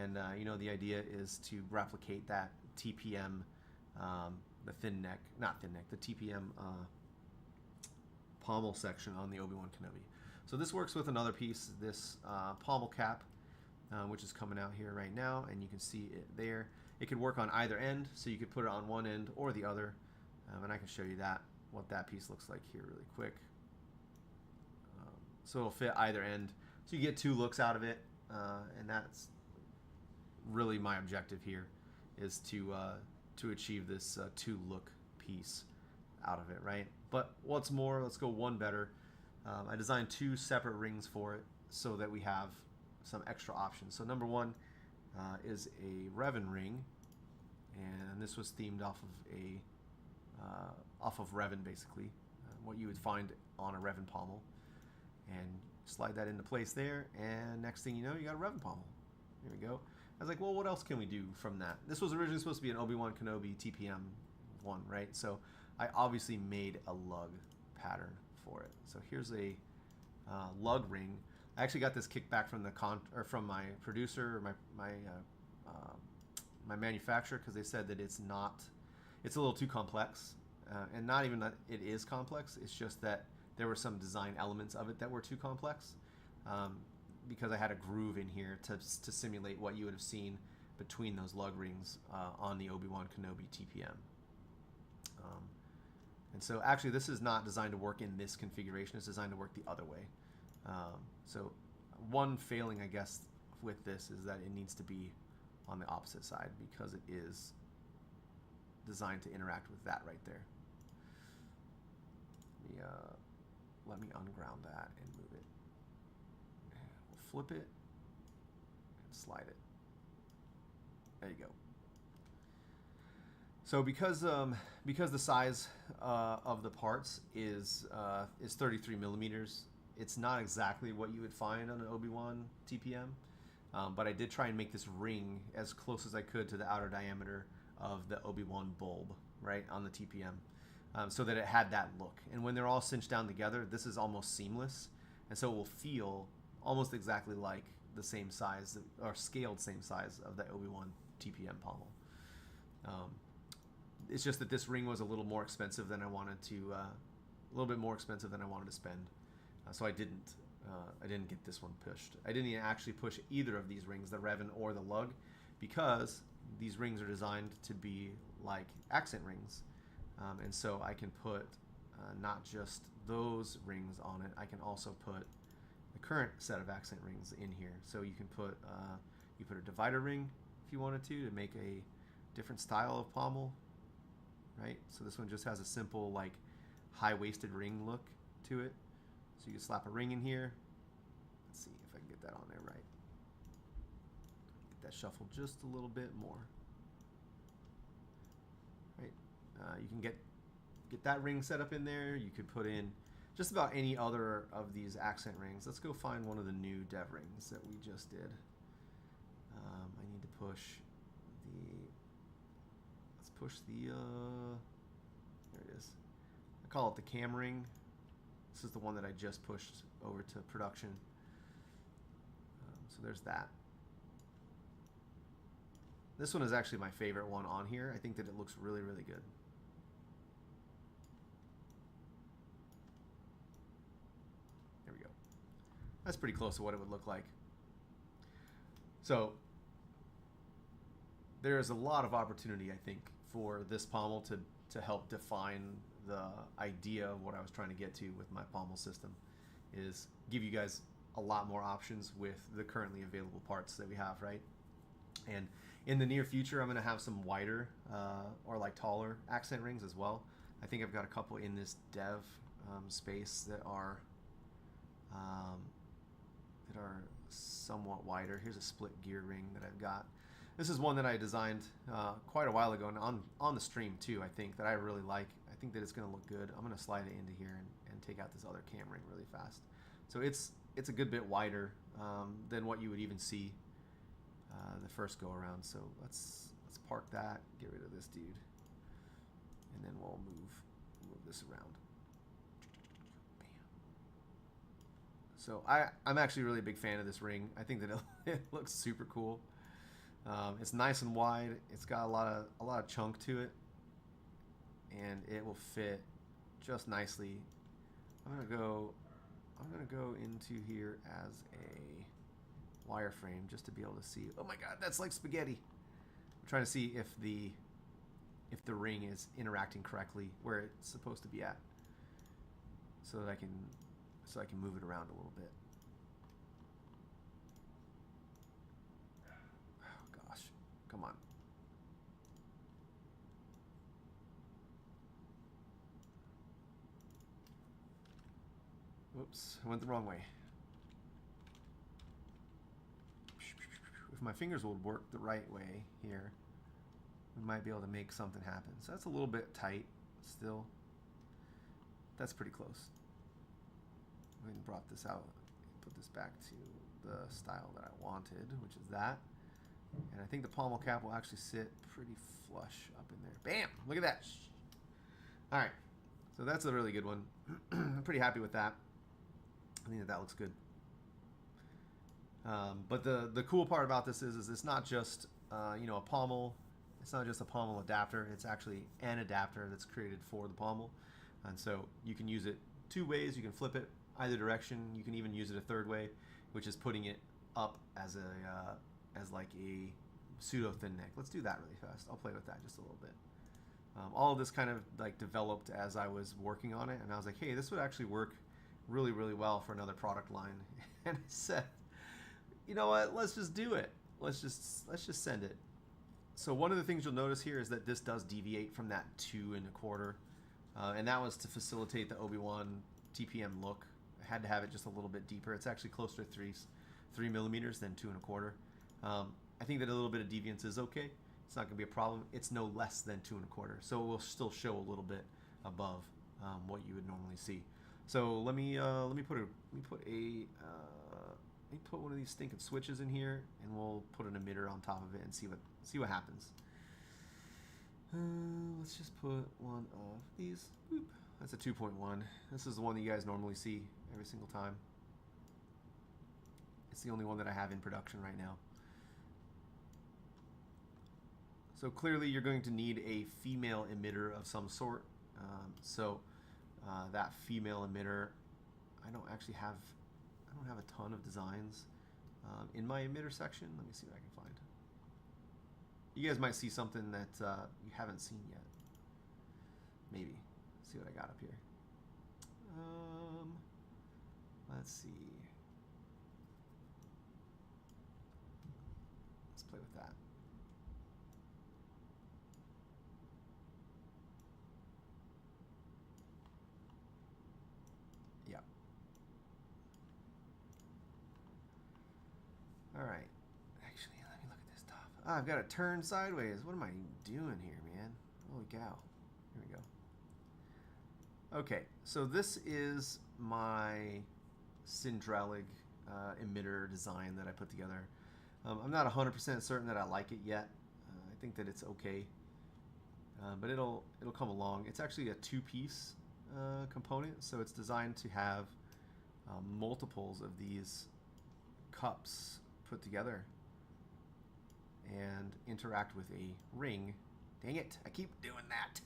And you know, the idea is to replicate that TPM, the thin neck, not thin neck, the TPM pommel section on the Obi-Wan Kenobi. So this works with another piece, this pommel cap, which is coming out here right now, and you can see it there. It could work on either end, so you could put it on one end or the other, and I can show you that, what that piece looks like here really quick. So it'll fit either end, so you get two looks out of it, and that's really my objective here, is to achieve this two look piece out of it, right? But what's more, let's go one better. I designed two separate rings for it so that we have some extra options. So number one is a Revan ring, and this was themed off of Revan, basically, what you would find on a Revan pommel. And slide that into place there, and next thing you know, you got a Revan pommel. There we go. I was like, well, what else can we do from that? This was originally supposed to be an Obi-Wan Kenobi TPM one, right? So I obviously made a lug pattern for it. So here's a lug ring. I actually got this kickback from the from my producer, or my manufacturer, because they said that it's a little too complex, and not even that it is complex. It's just that there were some design elements of it that were too complex, because I had a groove in here to simulate what you would have seen between those lug rings on the Obi-Wan Kenobi TPM. And so actually this is not designed to work in this configuration. It's designed to work the other way. So one failing, I guess, with this is that it needs to be on the opposite side, because it is designed to interact with that right there. Let me unground that and move it. We'll flip it and slide it. There you go. So because the size of the parts is 33 millimeters, it's not exactly what you would find on an Obi-Wan TPM, but I did try and make this ring as close as I could to the outer diameter of the Obi-Wan bulb, right, on the TPM, so that it had that look. And when they're all cinched down together, this is almost seamless, and so it will feel almost exactly like the same size, or scaled same size, of the Obi-Wan TPM pommel. It's just that this ring was a little more expensive than I wanted to, a little bit more expensive than I wanted to spend. So I didn't get this one pushed. I didn't even actually push either of these rings, the Revan or the lug, because these rings are designed to be like accent rings. And so I can put not just those rings on it, I can also put the current set of accent rings in here. So you can put a divider ring if you wanted to make a different style of pommel, right? So this one just has a simple, like, high-waisted ring look to it. So you can slap a ring in here. Let's see if I can get that on there right. Get that shuffled just a little bit more. Right. You can get that ring set up in there. You could put in just about any other of these accent rings. Let's go find one of the new dev rings that we just did. I need to push the, there it is. I call it the cam ring. This is the one that I just pushed over to production. So there's that. This one is actually my favorite one on here. I think that it looks really, really good. There we go. That's pretty close to what it would look like. So there's a lot of opportunity, I think, for this pommel to help define the idea of what I was trying to get to with my pommel system, is give you guys a lot more options with the currently available parts that we have, right? And in the near future, I'm going to have some wider or like taller accent rings as well. I think I've got a couple in this dev space that are somewhat wider. Here's a split gear ring that I've got. This is one that I designed quite a while ago, and on the stream too. I think that I really like. I think that it's going to look good. I'm going to slide it into here and take out this other cam ring really fast. So it's a good bit wider than what you would even see the first go around. So let's park that, get rid of this dude, and then we'll move this around. Bam. So I'm actually really a big fan of this ring. I think that it looks super cool. It's nice and wide. It's got a lot of chunk to it, and it will fit just nicely. I'm gonna go into here as a wireframe just to be able to see. Oh my God, that's like spaghetti. I'm trying to see if the ring is interacting correctly where it's supposed to be at, so that I can move it around a little bit. Oh gosh, come on. Whoops, I went the wrong way. If my fingers would work the right way here, we might be able to make something happen. So that's a little bit tight still. That's pretty close. We brought this out, put this back to the style that I wanted, which is that. And I think the pommel cap will actually sit pretty flush up in there. Bam! Look at that. All right, so that's a really good one. I'm pretty happy with that. I think that looks good. But the cool part about this is it's not just a pommel. It's not just a pommel adapter. It's actually an adapter that's created for the pommel, and so you can use it two ways. You can flip it either direction. You can even use it a third way, which is putting it up as like a pseudo thin neck. Let's do that really fast. I'll play with that just a little bit. All of this kind of like developed as I was working on it, and I was like, hey, this would actually work really, really well for another product line. And I said, you know what? Let's just do it. Let's just send it. So one of the things you'll notice here is that this does deviate from that 2 1/4, and that was to facilitate the Obi-Wan TPM look. I had to have it just a little bit deeper. It's actually closer to 3 millimeters than 2 1/4. I think that a little bit of deviance is okay. It's not going to be a problem. It's no less than 2 1/4, so it will still show a little bit above what you would normally see. So let me put one of these stinking switches in here, and we'll put an emitter on top of it and see what happens. Let's just put one of these. Boop. That's a 2.1. This is the one that you guys normally see every single time. It's the only one that I have in production right now. So clearly you're going to need a female emitter of some sort. That female emitter, I don't have a ton of designs in my emitter section. Let me see what I can find. You guys might see something that you haven't seen yet. Maybe. Let's see what I got up here. Let's see. Let's play with that. Yep. All right. Actually, let me look at this top. Ah, I've got to turn sideways. What am I doing here, man? Holy cow. Here we go. Okay, so this is my Cinderella emitter design that I put together. I'm not 100% certain that I like it yet. I think that it's okay, but it'll come along. It's actually a 2-piece component, so it's designed to have multiples of these cups put together and interact with a ring. Dang it, I keep doing that.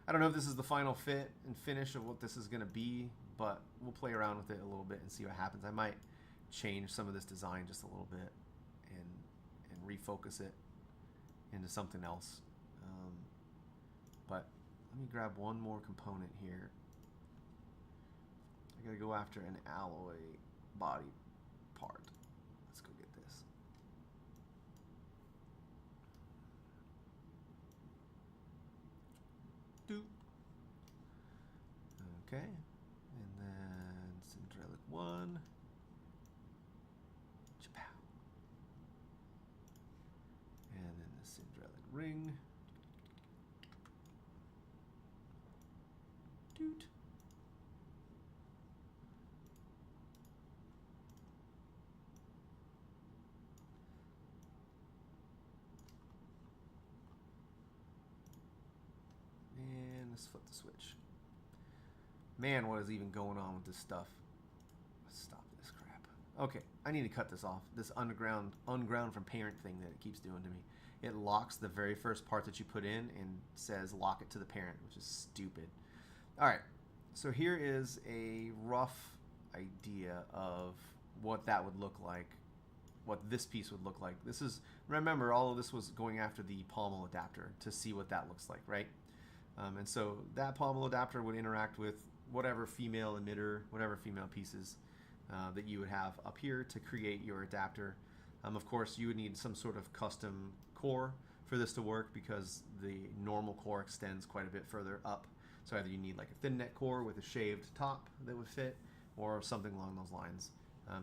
I don't know if this is the final fit and finish of what this is going to be, but we'll play around with it a little bit and see what happens. I might change some of this design just a little bit and refocus it into something else. But let me grab one more component here. I gotta go after an alloy body part. Let's go get this. Do. Okay, and then Cinderella 1. ring. Doot. And let's flip the switch. Man, what is even going on with this stuff? Let's stop this crap. Okay, I need to cut this off. This unground from parent thing that it keeps doing to me. It locks the very first part that you put in and says lock it to the parent, which is stupid. All right, so here is a rough idea of what that would look like, what this piece would look like. This is, remember, all of this was going after the pommel adapter to see what that looks like, right? And so that pommel adapter would interact with whatever female emitter, whatever female pieces that you would have up here to create your adapter. Of course, you would need some sort of custom core for this to work because the normal core extends quite a bit further up. So either you need like a thin neck core with a shaved top that would fit, or something along those lines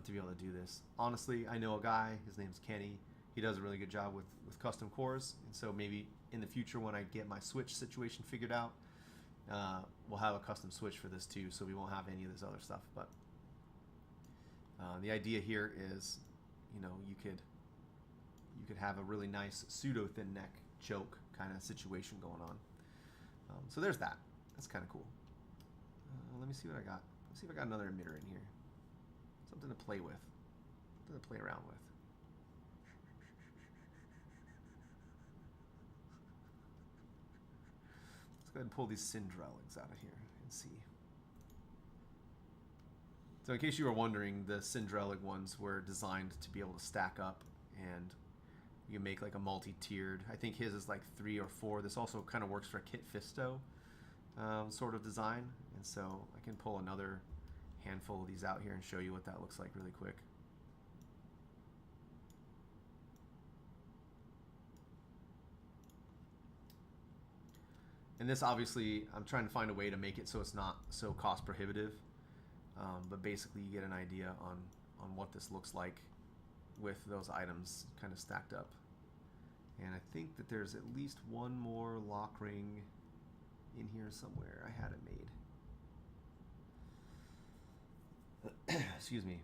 to be able to do this. Honestly, I know a guy, his name's Kenny. He does a really good job with custom cores, and so maybe in the future when I get my switch situation figured out, we'll have a custom switch for this too, so we won't have any of this other stuff. But the idea here is, you know, you could have a really nice pseudo thin neck choke kind of situation going on. So there's that. That's kind of cool. Let me see what I got. Let's see if I got another emitter in here. Something to play with. Something to play around with. Let's go ahead and pull these Cinderellas out of here and see. So in case you were wondering, the Cinderella ones were designed to be able to stack up, and you can make like a multi-tiered. I think his is like 3 or 4. This also kind of works for a Kit Fisto sort of design, and so I can pull another handful of these out here and show you what that looks like really quick. And this, obviously, I'm trying to find a way to make it so it's not so cost prohibitive, but basically you get an idea on what this looks like with those items kind of stacked up. And I think that there's at least one more lock ring in here somewhere. I had it made. Excuse me.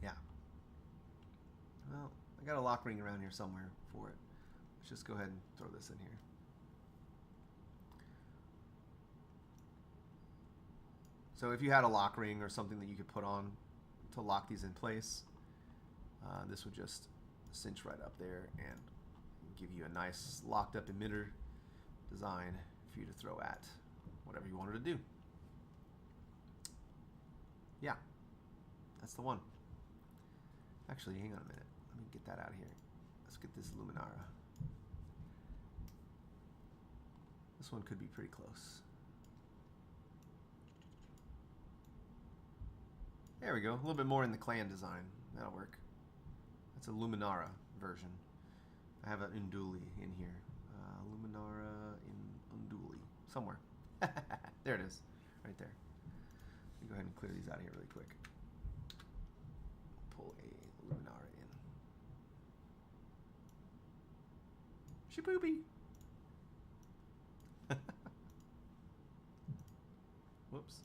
Yeah. Well, I got a lock ring around here somewhere for it. Let's just go ahead and throw this in here. So if you had a lock ring or something that you could put on to lock these in place, this would just cinch right up there and give you a nice locked up emitter design for you to throw at whatever you wanted to do. Yeah, that's the one. Actually, hang on a minute. Let me get that out of here. Let's get this Luminara. This one could be pretty close. There we go. A little bit more in the clan design. That'll work. That's a Luminara version. I have an Unduli in here. Luminara in Unduli. Somewhere. There it is. Right there. Let me go ahead and clear these out of here really quick. Pull a Luminara in. Shaboopy. Whoops.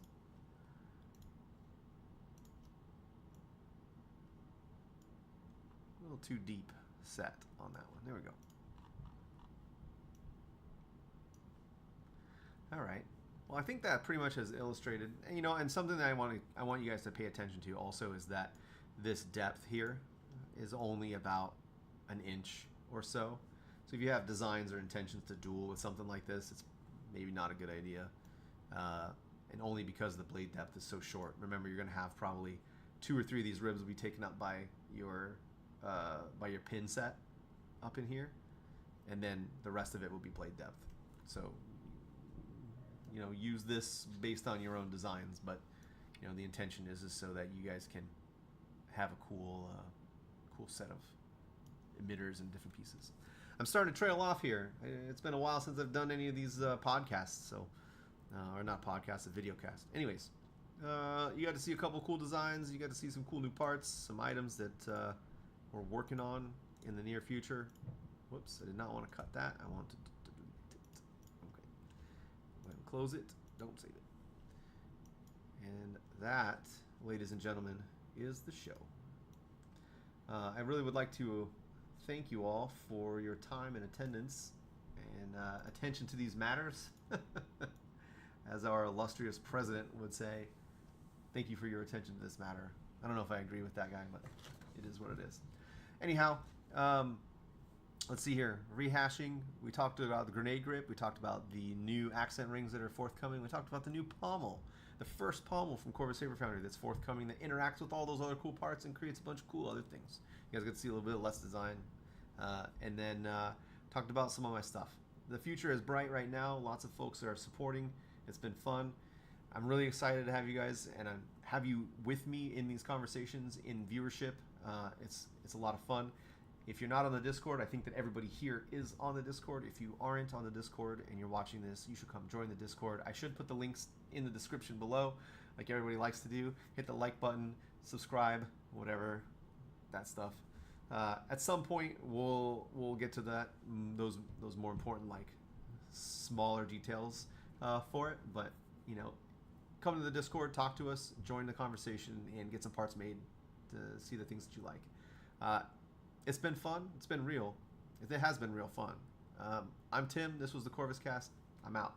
A little too deep set on that one. There we go. All right. Well, I think that pretty much has illustrated, and, you know, and something that I want you guys to pay attention to also is that this depth here is only about an inch or so. So if you have designs or intentions to duel with something like this, it's maybe not a good idea. And only because the blade depth is so short. Remember, you're going to have probably 2 or 3 of these ribs will be taken up by your pin set up in here, and then the rest of it will be blade depth. So, you know, use this based on your own designs, but, you know, the intention is so that you guys can have a cool set of emitters and different pieces. I'm starting to trail off here. It's been a while since I've done any of these podcasts, so or not podcasts, a video cast. Anyways, you got to see a couple cool designs. You got to see some cool new parts, some items that we're working on in the near future. Whoops, I did not want to cut that. I want to delete it. Okay. Go ahead and close it. Don't save it. And that, ladies and gentlemen, is the show. I really would like to thank you all for your time and attendance and attention to these matters. As our illustrious president would say, thank you for your attention to this matter. I don't know if I agree with that guy, but it is what it is. Anyhow, let's see here. Rehashing, we talked about the grenade grip. We talked about the new accent rings that are forthcoming. We talked about the new pommel, the first pommel from Corvus Saber Foundry that's forthcoming that interacts with all those other cool parts and creates a bunch of cool other things. You guys get to see a little bit of less design. And then talked about some of my stuff. The future is bright right now. Lots of folks are supporting. It's been fun. I'm really excited to have you guys and have you with me in these conversations, in viewership. It's a lot of fun. If you're not on the Discord, I think that everybody here is on the Discord. If you aren't on the Discord and you're watching this, you should come join the Discord. I should put the links in the description below, like everybody likes to do. Hit the like button, subscribe, whatever, that stuff. At some point, we'll get to that, those more important, like smaller details for it. But you know, come to the Discord, talk to us, join the conversation, and get some parts made to see the things that you like. It's been fun. It's been real. It has been real fun. I'm Tim. This was the Corvus Cast. I'm out.